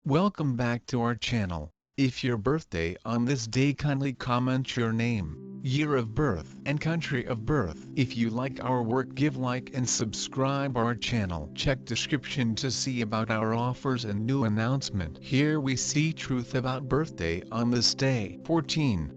Welcome back to our channel. If your birthday on this day, kindly comment your name, year of birth and country of birth. If you like our work, give like and subscribe our channel. Check description to see about our offers and new announcement. Here we see truth about birthday on this day. 14.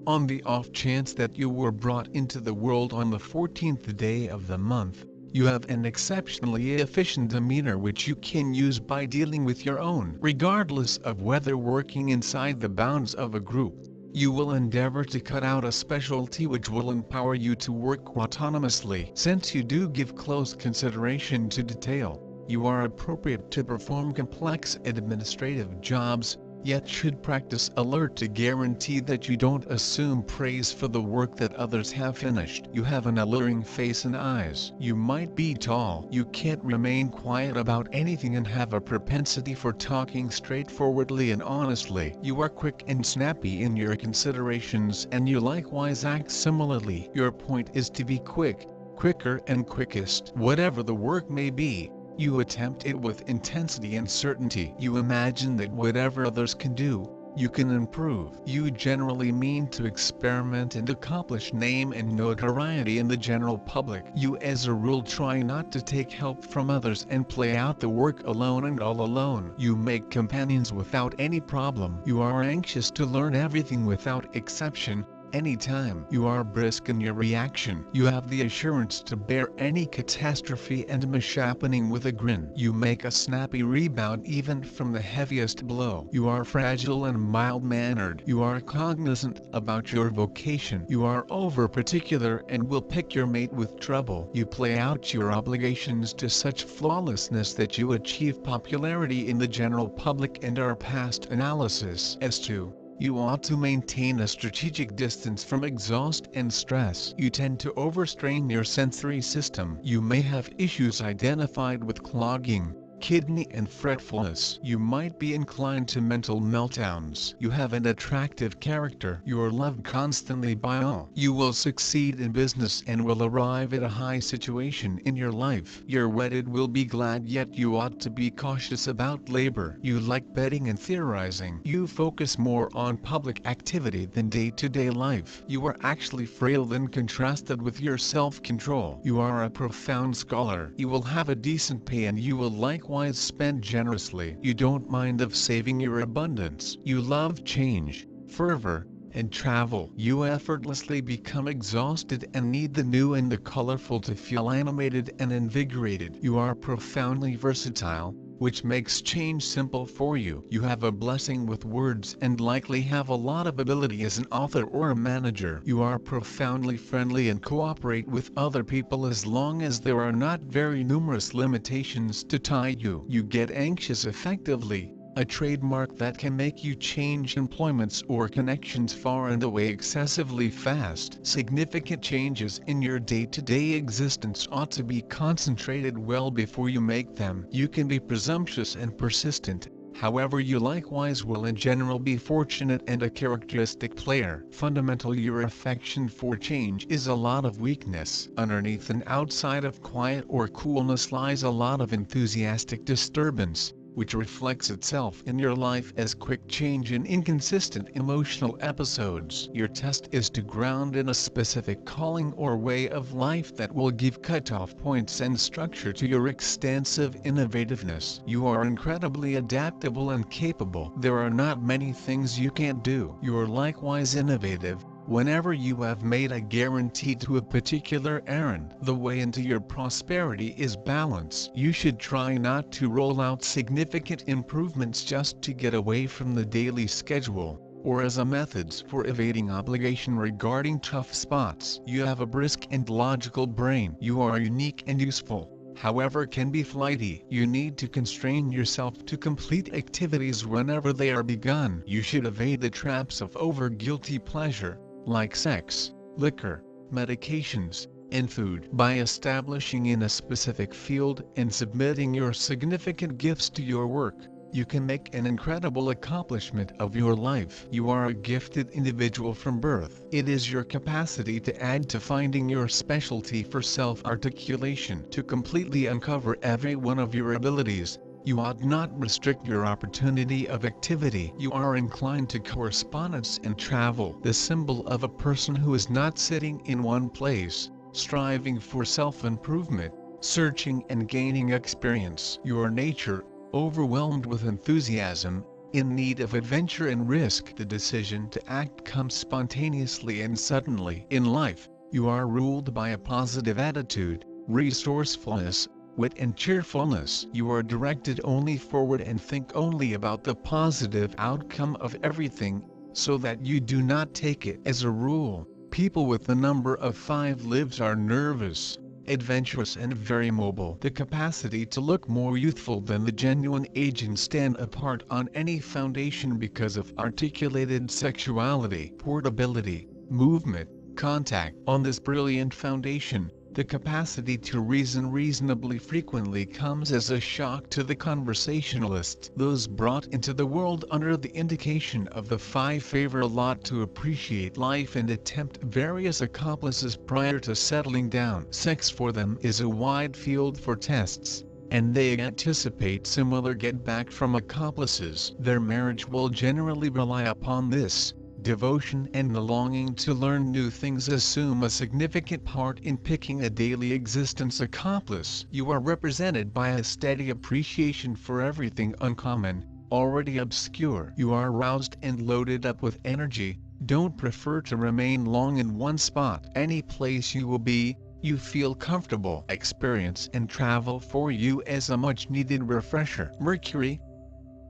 On the off chance that you were brought into the world on the 14th day of the month, you have an exceptionally efficient demeanor which you can use by dealing with your own. Regardless of whether working inside the bounds of a group, you will endeavor to cut out a specialty which will empower you to work autonomously. Since you do give close consideration to detail, you are appropriate to perform complex administrative jobs, yet should practice alert to guarantee that you don't assume praise for the work that others have finished. You have an alluring face and eyes. You might be tall. You can't remain quiet about anything and have a propensity for talking straightforwardly and honestly. You are quick and snappy in your considerations, and you likewise act similarly. Your point is to be quick, quicker and quickest. Whatever the work may be, you attempt it with intensity and certainty. You imagine that whatever others can do, you can improve. You generally mean to experiment and accomplish name and notoriety in the general public. You as a rule try not to take help from others and play out the work alone and all alone. You make companions without any problem. You are anxious to learn everything without exception. Anytime you are brisk in your reaction, you have the assurance to bear any catastrophe and mishappening with a grin. You make a snappy rebound even from the heaviest blow. You are fragile and mild-mannered. You are cognizant about your vocation. You are over-particular and will pick your mate with trouble. You play out your obligations to such flawlessness that you achieve popularity in the general public and are past analysis as to. You ought to maintain a strategic distance from exhaust and stress. You tend to overstrain your sensory system. You may have issues identified with clogging, kidney and fretfulness. You might be inclined to mental meltdowns. You have an attractive character. You are loved constantly by all. You will succeed in business and will arrive at a high situation in your life. Your wedded will be glad, yet you ought to be cautious about labor. You like betting and theorizing. You focus more on public activity than day-to-day life. You are actually frail when contrasted with your self-control. You are a profound scholar. You will have a decent pay and you will likewise spend generously. You don't mind of saving your abundance. You love change, fervor, and travel. You effortlessly become exhausted and need the new and the colorful to feel animated and invigorated. You are profoundly versatile, which makes change simple for you. You have a blessing with words and likely have a lot of ability as an author or a manager. You are profoundly friendly and cooperate with other people as long as there are not very numerous limitations to tie you. You get anxious effectively, a trademark that can make you change employments or connections far and away excessively fast. Significant changes in your day-to-day existence ought to be concentrated well before you make them. You can be presumptuous and persistent, however you likewise will in general be fortunate and a characteristic player. Fundamental, your affection for change is a lot of weakness. Underneath and outside of quiet or coolness lies a lot of enthusiastic disturbance, which reflects itself in your life as quick change and inconsistent emotional episodes. Your test is to ground in a specific calling or way of life that will give cutoff points and structure to your extensive innovativeness. You are incredibly adaptable and capable. There are not many things you can't do. You are likewise innovative. Whenever you have made a guarantee to a particular errand, the way into your prosperity is balance. You should try not to roll out significant improvements just to get away from the daily schedule, or as a methods for evading obligation regarding tough spots. You have a brisk and logical brain. You are unique and useful, however can be flighty. You need to constrain yourself to complete activities whenever they are begun. You should evade the traps of over-guilty pleasure, like sex, liquor, medications, and food. By establishing in a specific field and submitting your significant gifts to your work, you can make an incredible accomplishment of your life. You are a gifted individual from birth. It is your capacity to add to finding your specialty for self-articulation to completely uncover every one of your abilities, You ought not restrict your opportunity of activity. You are inclined to correspondence and travel, the symbol of a person who is not sitting in one place, striving for self-improvement, searching and gaining experience. Your nature, overwhelmed with enthusiasm, in need of adventure and risk. The decision to act comes spontaneously and suddenly. In life, you are ruled by a positive attitude, resourcefulness, wit and cheerfulness. You are directed only forward and think only about the positive outcome of everything, so that you do not take it as a rule. People with the number of 5 lives are nervous, adventurous and very mobile. The capacity to look more youthful than the genuine age and stand apart on any foundation because of articulated sexuality, portability, movement, contact. On this brilliant foundation, the capacity to reason reasonably frequently comes as a shock to the conversationalist. Those brought into the world under the indication of the 5 favor a lot to appreciate life and attempt various accomplices prior to settling down. Sex for them is a wide field for tests, and they anticipate similar get-back from accomplices. Their marriage will generally rely upon this. Devotion and the longing to learn new things assume a significant part in picking a daily existence accomplice. You are represented by a steady appreciation for everything uncommon, already obscure. You are roused and loaded up with energy, don't prefer to remain long in one spot. Any place you will be, you feel comfortable. Experience and travel for you as a much-needed refresher. Mercury.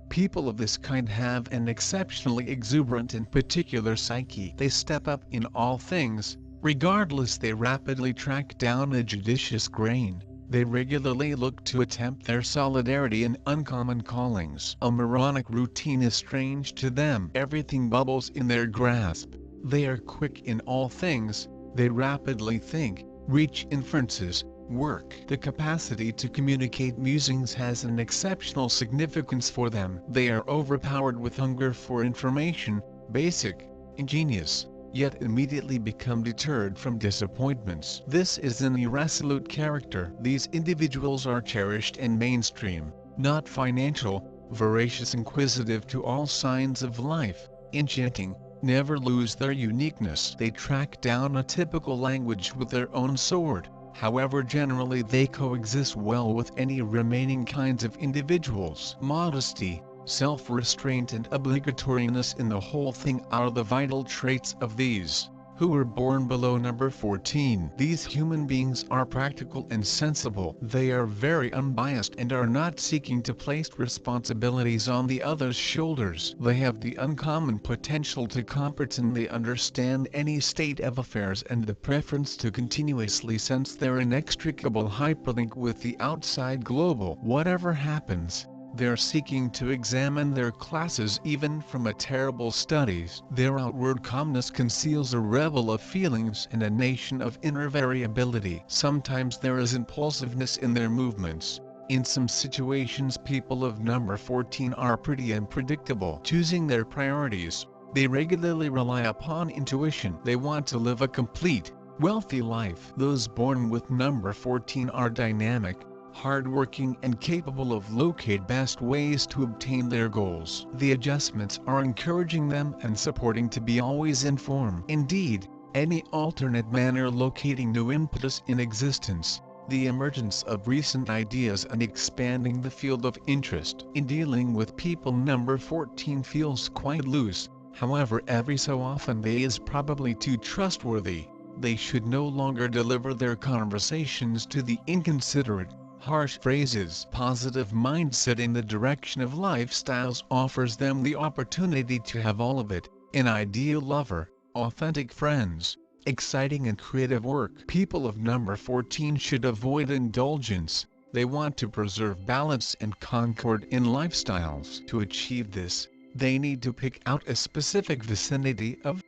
People of this kind have an exceptionally exuberant and particular psyche. They step up in all things, regardless. They rapidly track down a judicious grain. They regularly look to attempt their solidarity in uncommon callings. A moronic routine is strange to them. Everything bubbles in their grasp. They are quick in all things. They rapidly think, reach inferences, work. The capacity to communicate musings has an exceptional significance for them. They are overpowered with hunger for information, basic, ingenious, yet immediately become deterred from disappointments. This is an irresolute character. These individuals are cherished and mainstream, not financial, voracious, inquisitive to all signs of life, enchanting, never lose their uniqueness. They track down a typical language with their own sword. However, generally they coexist well with any remaining kinds of individuals. Modesty, self-restraint and obligatoriness in the whole thing are the vital traits of these, who were born below number 14. These human beings are practical and sensible. They are very unbiased and are not seeking to place responsibilities on the other's shoulders. They have the uncommon potential to competently understand any state of affairs and the preference to continuously sense their inextricable hyperlink with the outside global. Whatever happens, they're seeking to examine their classes even from a terrible studies. Their outward calmness conceals a revel of feelings and a nation of inner variability. Sometimes there is impulsiveness in their movements. In some situations people of number 14 are pretty unpredictable. Choosing their priorities, they regularly rely upon intuition. They want to live a complete, wealthy life. Those born with number 14 are dynamic, hardworking and capable of locating best ways to obtain their goals. The adjustments are encouraging them and supporting to be always in form. Indeed, any alternate manner locating new impetus in existence, the emergence of recent ideas and expanding the field of interest. In dealing with people, number 14 feels quite loose, however every so often they is probably too trustworthy. They should no longer deliver their conversations to the inconsiderate, harsh phrases. Positive mindset in the direction of lifestyles offers them the opportunity to have all of it: an ideal lover, authentic friends, exciting and creative work. People of number 14 should avoid indulgence. They want to preserve balance and concord in lifestyles. To achieve this, they need to pick out a specific vicinity of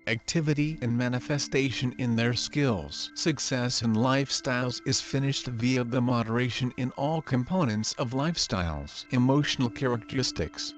activity and manifestation in their skills. Success in lifestyles is finished via the moderation in all components of lifestyles. Emotional characteristics.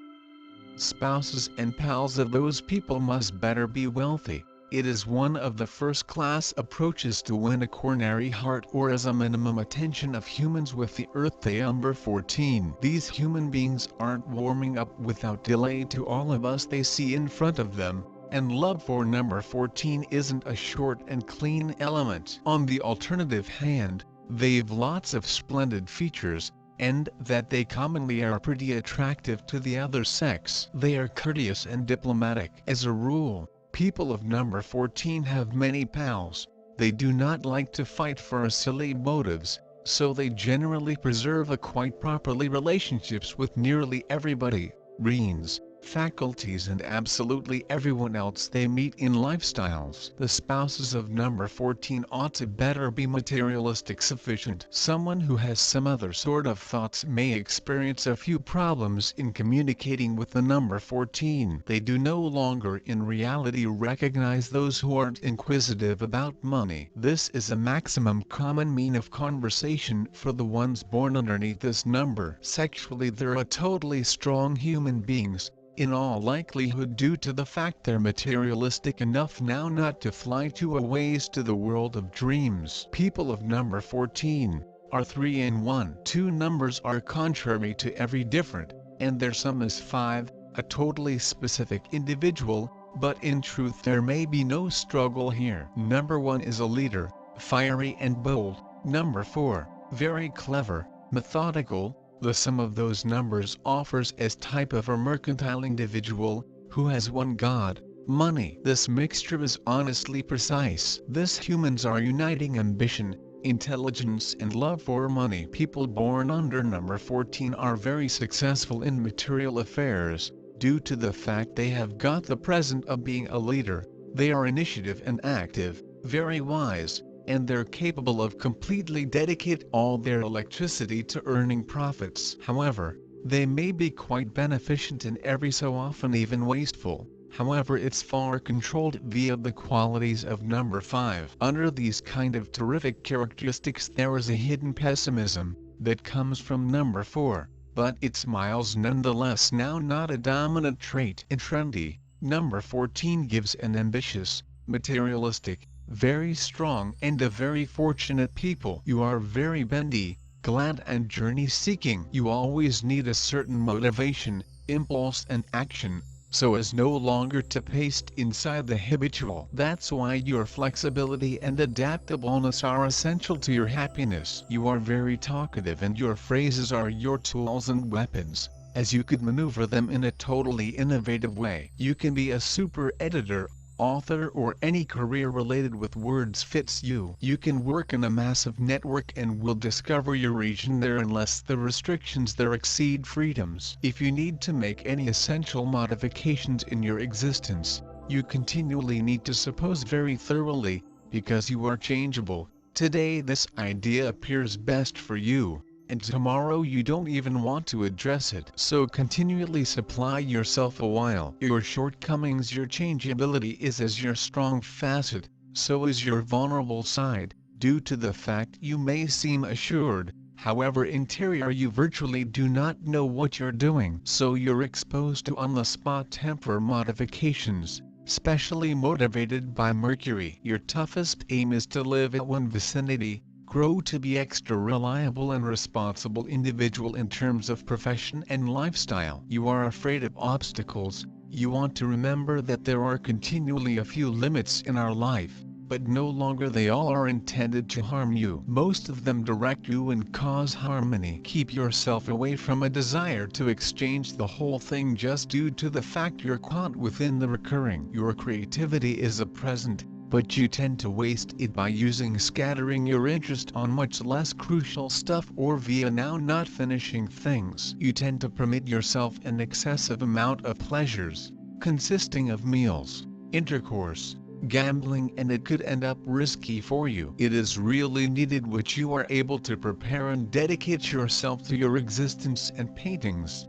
Spouses and pals of those people must better be wealthy, It is one of the first-class approaches to win a coronary heart or as a minimum attention of humans with the Earth Day number 14. These human beings aren't warming up without delay to all of us they see in front of them, and love for number 14 isn't a short and clean element. On the alternative hand, they've lots of splendid features, and that they commonly are pretty attractive to the other sex. They are courteous and diplomatic. As a rule, people of number 14 have many pals. They do not like to fight for silly motives, so they generally preserve a quite properly relationships with nearly everybody, reans, faculties and absolutely everyone else they meet in lifestyles. The spouses of number 14 ought to better be materialistic sufficient. Someone who has some other sort of thoughts may experience a few problems in communicating with the number 14. They do no longer in reality recognize those who aren't inquisitive about money. This is a maximum common mean of conversation for the ones born underneath this number. Sexually they're a totally strong human beings, in all likelihood due to the fact they're materialistic enough now not to fly too a ways to the world of dreams. People of number 14 are 3 and 1. Two numbers are contrary to every different, and their sum is 5, a totally specific individual, but in truth there may be no struggle here. Number 1 is a leader, fiery and bold. Number 4, very clever, methodical. The sum of those numbers offers as type of a mercantile individual, who has one god, money. This mixture is honestly precise. This humans are uniting ambition, intelligence and love for money. People born under number 14 are very successful in material affairs, due to the fact they have got the present of being a leader. They are initiative and active, very wise, and they're capable of completely dedicate all their electricity to earning profits. However, they may be quite beneficent and every so often even wasteful. However, it's far controlled via the qualities of number 5. Under these kind of terrific characteristics there is a hidden pessimism that comes from number 4, but it smiles nonetheless. Now not a dominant trait and trendy, number 14 gives an ambitious, materialistic, very strong and a very fortunate people. You are very bendy, glad and journey-seeking. You always need a certain motivation, impulse and action, so as no longer to paste inside the habitual. That's why your flexibility and adaptableness are essential to your happiness. You are very talkative and your phrases are your tools and weapons, as you could maneuver them in a totally innovative way. You can be a super editor, author or any career related with words fits you. You can work in a massive network and will discover your region there unless the restrictions there exceed freedoms. If you need to make any essential modifications in your existence, you continually need to suppose very thoroughly, because you are changeable. Today this idea appears best for you, and tomorrow you don't even want to address it. So continually supply yourself a while. Your shortcomings, your changeability is as your strong facet, so is your vulnerable side, due to the fact you may seem assured, however interior you virtually do not know what you're doing. So you're exposed to on-the-spot temper modifications, specially motivated by Mercury. Your toughest aim is to live at one vicinity, grow to be extra reliable and responsible individual in terms of profession and lifestyle. You are afraid of obstacles. You want to remember that there are continually a few limits in our life, but no longer they all are intended to harm you. Most of them direct you and cause harmony. Keep yourself away from a desire to exchange the whole thing just due to the fact you're caught within the recurring. Your creativity is a present, but you tend to waste it by scattering your interest on much less crucial stuff or via now not finishing things. You tend to permit yourself an excessive amount of pleasures, consisting of meals, intercourse, gambling, and it could end up risky for you. It is really needed which you are able to prepare and dedicate yourself to your existence and paintings.